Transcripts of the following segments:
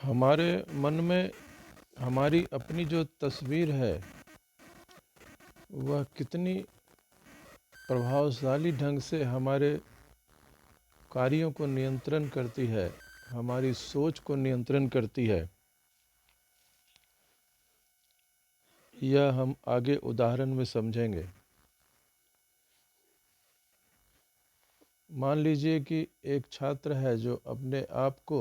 हमारे मन में हमारी अपनी जो तस्वीर है वह कितनी प्रभावशाली ढंग से हमारे कार्यों को नियंत्रण करती है, हमारी सोच को नियंत्रण करती है। यह हम आगे उदाहरण में समझेंगे। मान लीजिए कि एक छात्र है जो अपने आप को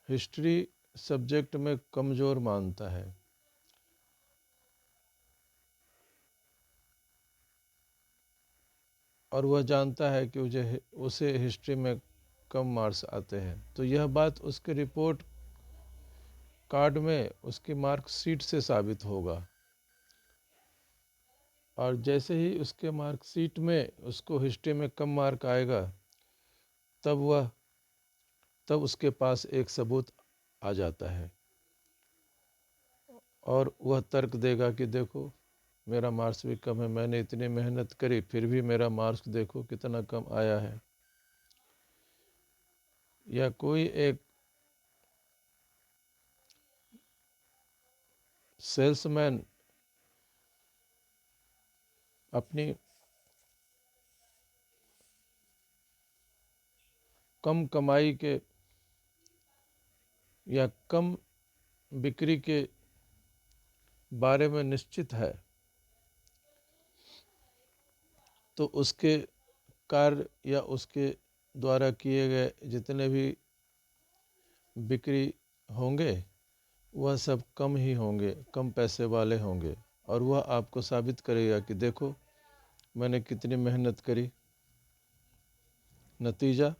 हिस्ट्री सब्जेक्ट में कमज़ोर मानता है और वह जानता है कि उसे हिस्ट्री में कम मार्क्स आते हैं। तो यह बात उसके रिपोर्ट कार्ड में, उसकी मार्कशीट से साबित होगा। और जैसे ही उसके मार्कशीट में उसको हिस्ट्री में कम मार्क आएगा, तब उसके पास एक सबूत आ जाता है और वह तर्क देगा कि देखो मेरा मार्क्स भी कम है, मैंने इतनी मेहनत करी फिर भी मेरा मार्क्स देखो कितना कम आया है। या कोई एक सेल्समैन अपनी कम कमाई के या कम बिक्री के बारे में निश्चित है, तो उसके कार्य या उसके द्वारा किए गए जितने भी बिक्री होंगे वह सब कम ही होंगे, कम पैसे वाले होंगे। और वह आपको साबित करेगा कि देखो मैंने कितनी मेहनत करी, नतीजा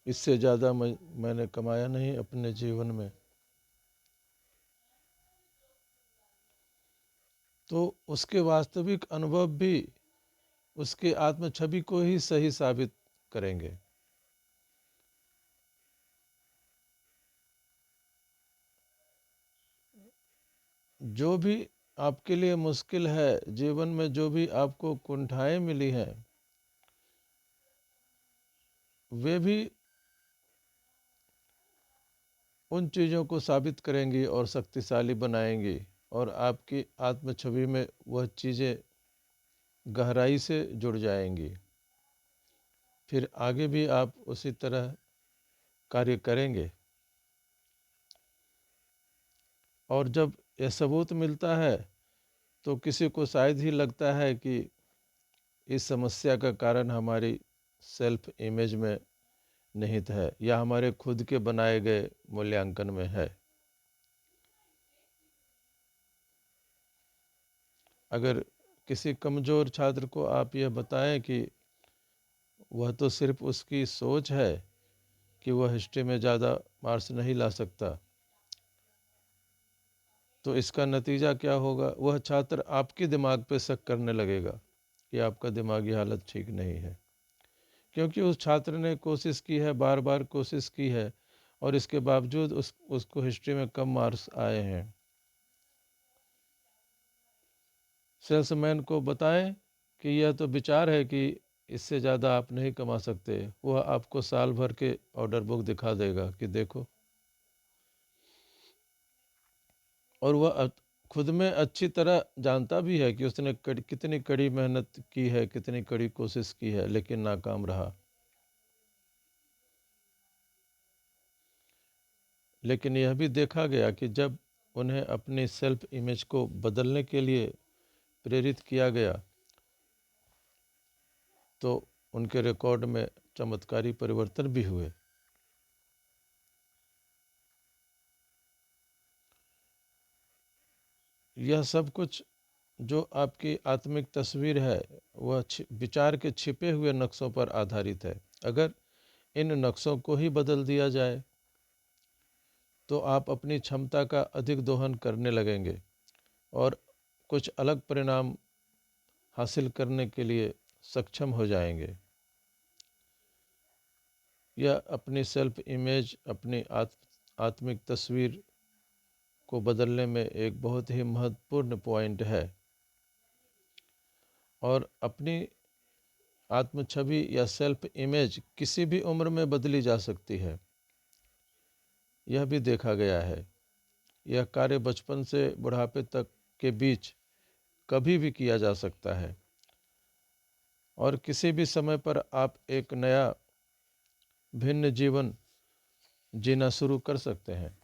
इससे ज़्यादा मैंने कमाया नहीं अपने जीवन में। तो उसके वास्तविक अनुभव भी उसके आत्म छवि को ही सही साबित करेंगे। जो भी आपके लिए मुश्किल है जीवन में, जो भी आपको कुंठाएं मिली हैं, वे भी उन चीज़ों को साबित करेंगी और शक्तिशाली बनाएंगी और आपकी आत्म छवि में वह चीज़ें गहराई से जुड़ जाएंगी। फिर आगे भी आप उसी तरह कार्य करेंगे। और जब यह सबूत मिलता है तो किसी को शायद ही लगता है कि इस समस्या का कारण हमारी सेल्फ इमेज में निहित है या हमारे खुद के बनाए गए मूल्यांकन में है। अगर किसी कमज़ोर छात्र को आप यह बताएं कि वह तो सिर्फ उसकी सोच है कि वह हिस्ट्री में ज़्यादा मार्क्स नहीं ला सकता, तो इसका नतीजा क्या होगा? वह छात्र आपके दिमाग पे शक करने लगेगा कि आपका दिमागी हालत ठीक नहीं है, क्योंकि उस छात्र ने कोशिश की है, बार बार कोशिश की है और इसके बावजूद उसको हिस्ट्री में कम मार्क्स आए हैं। सेल्समैन को बताएं कि यह तो विचार है कि इससे ज़्यादा आप नहीं कमा सकते। वह आपको साल भर के ऑर्डर बुक दिखा देगा कि देखो, और वह खुद में अच्छी तरह जानता भी है कि उसने कितनी कड़ी मेहनत की है, कितनी कड़ी कोशिश की है, लेकिन नाकाम रहा। लेकिन यह भी देखा गया कि जब उन्हें अपनी सेल्फ इमेज को बदलने के लिए प्रेरित किया गया तो उनके रिकॉर्ड में चमत्कारी परिवर्तन भी हुए। यह सब कुछ जो आपकी आत्मिक तस्वीर है वह विचार के छिपे हुए नक्शों पर आधारित है। अगर इन नक्शों को ही बदल दिया जाए तो आप अपनी क्षमता का अधिक दोहन करने लगेंगे और कुछ अलग परिणाम हासिल करने के लिए सक्षम हो जाएंगे। यह अपनी सेल्फ इमेज, अपनी आत्मिक तस्वीर को बदलने में एक बहुत ही महत्वपूर्ण पॉइंट है। और आत्म छवि या सेल्फ इमेज किसी भी उम्र में बदली जा सकती है, यह भी देखा गया है। यह कार्य बचपन से बुढ़ापे तक के बीच कभी भी किया जा सकता है और किसी भी समय पर आप एक नया भिन्न जीवन जीना शुरू कर सकते हैं।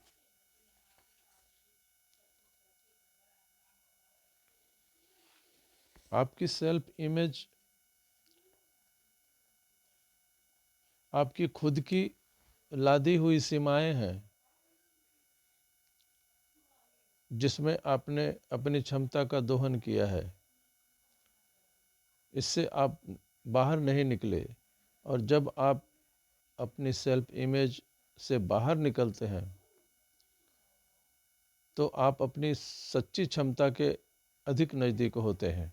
आपकी सेल्फ इमेज आपकी खुद की लादी हुई सीमाएं हैं, जिसमें आपने अपनी क्षमता का दोहन किया है। इससे आप बाहर नहीं निकले, और जब आप अपनी सेल्फ इमेज से बाहर निकलते हैं तो आप अपनी सच्ची क्षमता के अधिक नज़दीक होते हैं।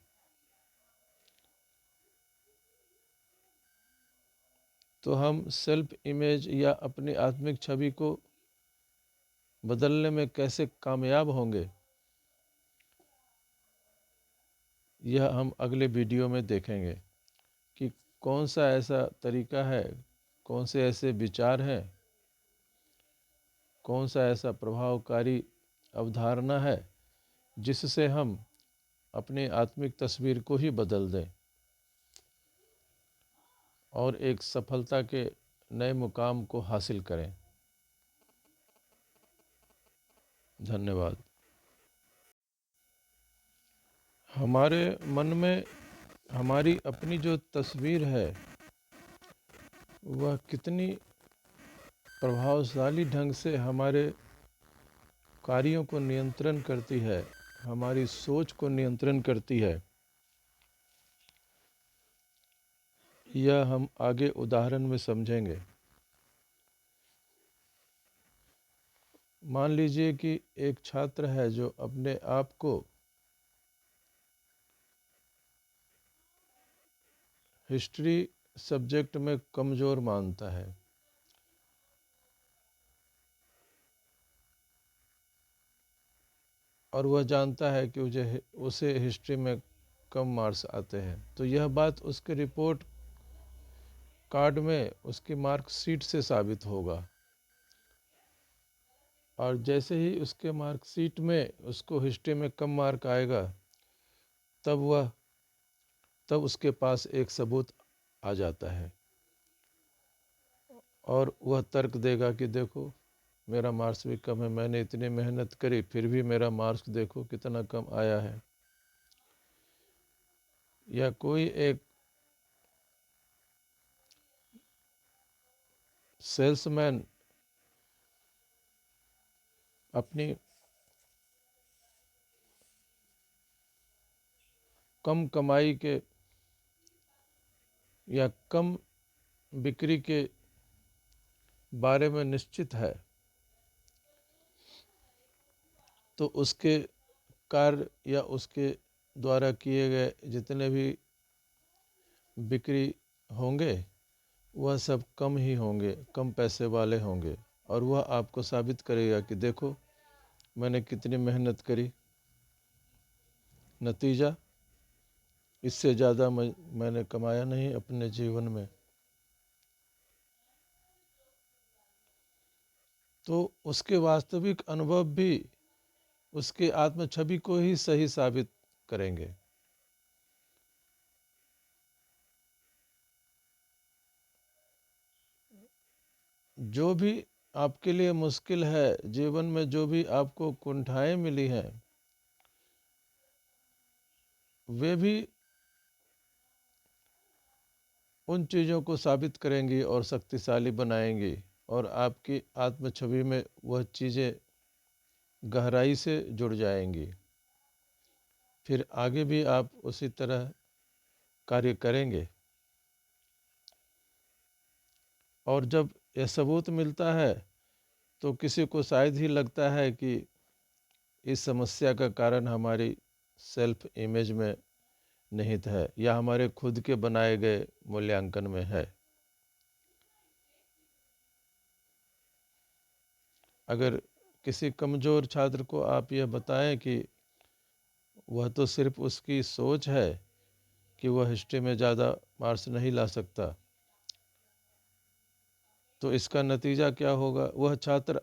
तो हम सेल्फ इमेज या अपनी आत्मिक छवि को बदलने में कैसे कामयाब होंगे, यह हम अगले वीडियो में देखेंगे कि कौन सा ऐसा तरीका है, कौन से ऐसे विचार हैं, कौन सा ऐसा प्रभावकारी अवधारणा है जिससे हम अपनी आत्मिक तस्वीर को ही बदल दें और एक सफलता के नए मुकाम को हासिल करें। धन्यवाद। हमारे मन में हमारी अपनी जो तस्वीर है वह कितनी प्रभावशाली ढंग से हमारे कार्यों को नियंत्रण करती है, हमारी सोच को नियंत्रण करती है, यह हम आगे उदाहरण में समझेंगे। मान लीजिए कि एक छात्र है जो अपने आप को हिस्ट्री सब्जेक्ट में कमज़ोर मानता है और वह जानता है कि उसे हिस्ट्री में कम मार्क्स आते हैं, तो यह बात उसके रिपोर्ट कार्ड में, उसकी मार्कशीट से साबित होगा। और जैसे ही उसके मार्कशीट में उसको हिस्ट्री में कम मार्क आएगा, तब उसके पास एक सबूत आ जाता है और वह तर्क देगा कि देखो मेरा मार्क्स भी कम है, मैंने इतनी मेहनत करी फिर भी मेरा मार्क्स देखो कितना कम आया है। या कोई एक सेल्समैन अपनी कम कमाई के या कम बिक्री के बारे में निश्चित है, तो उसके कार्य या उसके द्वारा किए गए जितने भी बिक्री होंगे वह सब कम ही होंगे, कम पैसे वाले होंगे, और वह आपको साबित करेगा कि देखो मैंने कितनी मेहनत करी, नतीजा इससे ज़्यादा मैंने कमाया नहीं अपने जीवन में। तो उसके वास्तविक अनुभव भी उसके आत्म छवि को ही सही साबित करेंगे। जो भी आपके लिए मुश्किल है जीवन में, जो भी आपको कुंठाएं मिली हैं, वे भी उन चीज़ों को साबित करेंगी और शक्तिशाली बनाएंगी, और आपकी आत्म छवि में वह चीज़ें गहराई से जुड़ जाएंगी। फिर आगे भी आप उसी तरह कार्य करेंगे। और जब यह सबूत मिलता है तो किसी को शायद ही लगता है कि इस समस्या का कारण हमारी सेल्फ इमेज में निहित है या हमारे खुद के बनाए गए मूल्यांकन में है। अगर किसी कमज़ोर छात्र को आप यह बताएं कि वह तो सिर्फ उसकी सोच है कि वह हिस्ट्री में ज़्यादा मार्क्स नहीं ला सकता, तो इसका नतीजा क्या होगा? वह छात्र